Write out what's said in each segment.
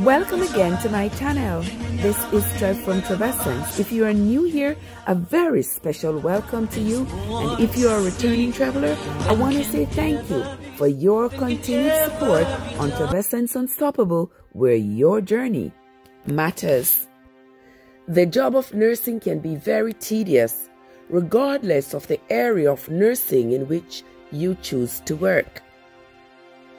Welcome again to my channel. This is Trev from Trevessence. If you are new here, a very special welcome to you. And if you are a returning traveler, I want to say thank you for your continued support on Trevessence Unstoppable, where your journey matters. The job of nursing can be very tedious, regardless of the area of nursing in which you choose to work.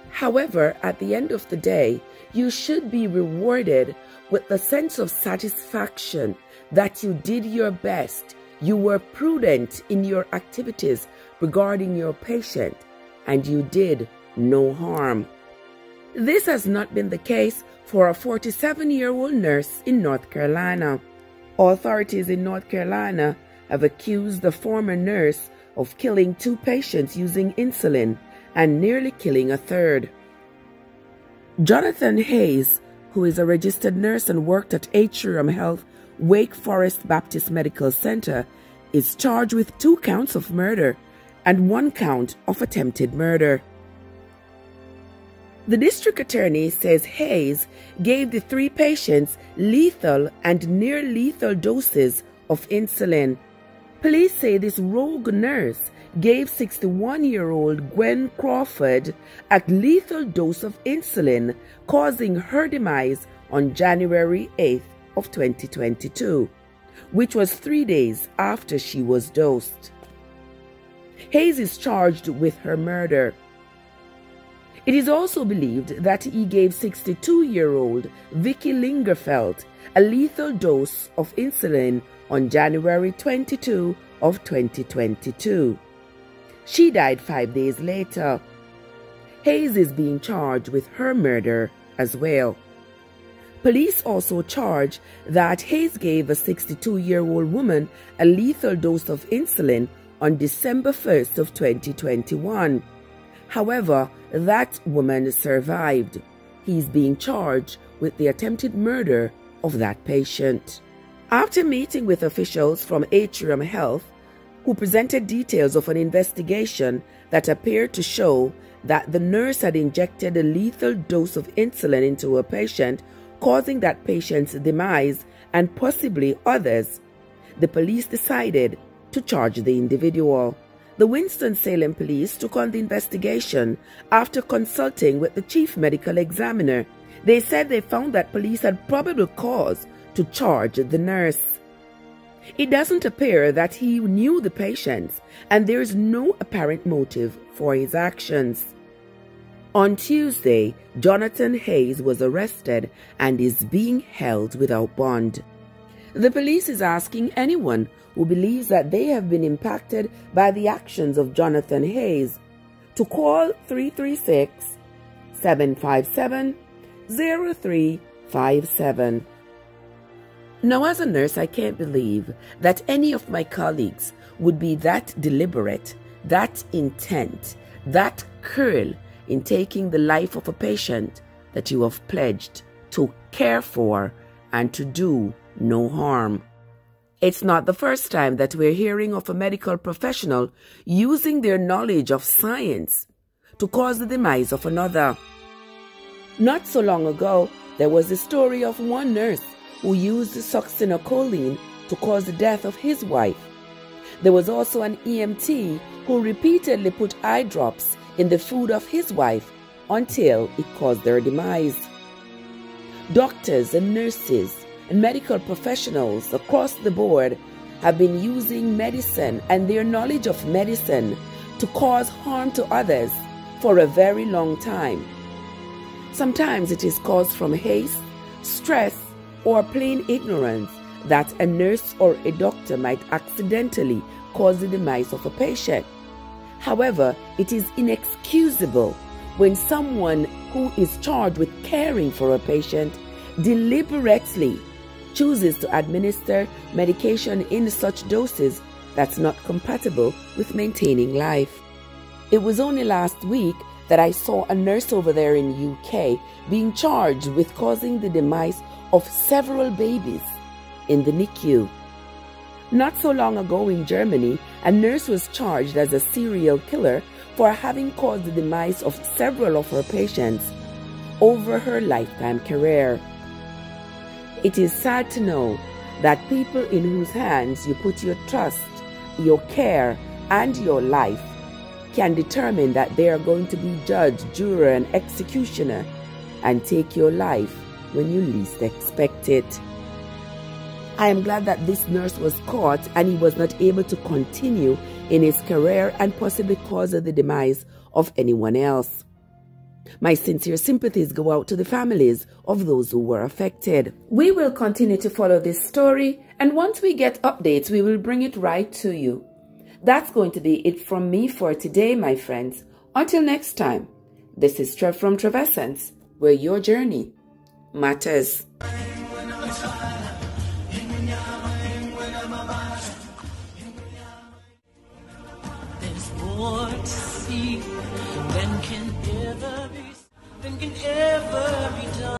However, at the end of the day, you should be rewarded with the sense of satisfaction that you did your best, you were prudent in your activities regarding your patient, and you did no harm. This has not been the case for a 47-year-old nurse in North Carolina. Authorities in North Carolina have accused the former nurse of killing 2 patients using insulin and nearly killing a third. Jonathan Hayes, who is a registered nurse and worked at Atrium Health Wake Forest Baptist Medical Center, is charged with 2 counts of murder and 1 count of attempted murder. The district attorney says Hayes gave the 3 patients lethal and near-lethal doses of insulin. Police say this rogue nurse gave 61-year-old Gwen Crawford a lethal dose of insulin, causing her demise on January 8th of 2022, which was 3 days after she was dosed. Hayes is charged with her murder. It is also believed that he gave 62-year-old Vicky Lingerfeld a lethal dose of insulin on January 22 of 2022. She died 5 days later. Hayes is being charged with her murder as well. Police also charge that Hayes gave a 62-year-old woman a lethal dose of insulin on December 1st of 2021. However, that woman survived. He's being charged with the attempted murder of that patient. After meeting with officials from Atrium Health, who presented details of an investigation that appeared to show that the nurse had injected a lethal dose of insulin into a patient, causing that patient's demise and possibly others, the police decided to charge the individual. The Winston-Salem police took on the investigation after consulting with the chief medical examiner. They said they found that police had probable cause to charge the nurse. It doesn't appear that he knew the patients, and there is no apparent motive for his actions. On Tuesday, Jonathan Hayes was arrested and is being held without bond. The police is asking anyone who believes that they have been impacted by the actions of Jonathan Hayes to call 336-757-0357. Now, as a nurse, I can't believe that any of my colleagues would be that deliberate, that intent, that cruel in taking the life of a patient that you have pledged to care for and to do no harm. It's not the first time that we're hearing of a medical professional using their knowledge of science to cause the demise of another. Not so long ago, there was the story of one nurse who used succinylcholine to cause the death of his wife. There was also an EMT who repeatedly put eye drops in the food of his wife until it caused their demise. Doctors and nurses and medical professionals across the board have been using medicine and their knowledge of medicine to cause harm to others for a very long time. Sometimes it is caused from haste, stress, or plain ignorance that a nurse or a doctor might accidentally cause the demise of a patient. However, it is inexcusable when someone who is charged with caring for a patient deliberately chooses to administer medication in such doses that's not compatible with maintaining life. It was only last week that I saw a nurse over there in UK being charged with causing the demise of several babies in the NICU. Not so long ago in Germany, a nurse was charged as a serial killer for having caused the demise of several of her patients over her lifetime career. It is sad to know that people in whose hands you put your trust, your care, and your life can determine that they are going to be judge, juror, and executioner and take your life when you least expect it. I am glad that this nurse was caught and he was not able to continue in his career and possibly cause the demise of anyone else. My sincere sympathies go out to the families of those who were affected. We will continue to follow this story, and once we get updates, we will bring it right to you. That's going to be it from me for today, my friends. Until next time, this is Trev from Trevessence, where your journey matters. There's more to see than can ever be done.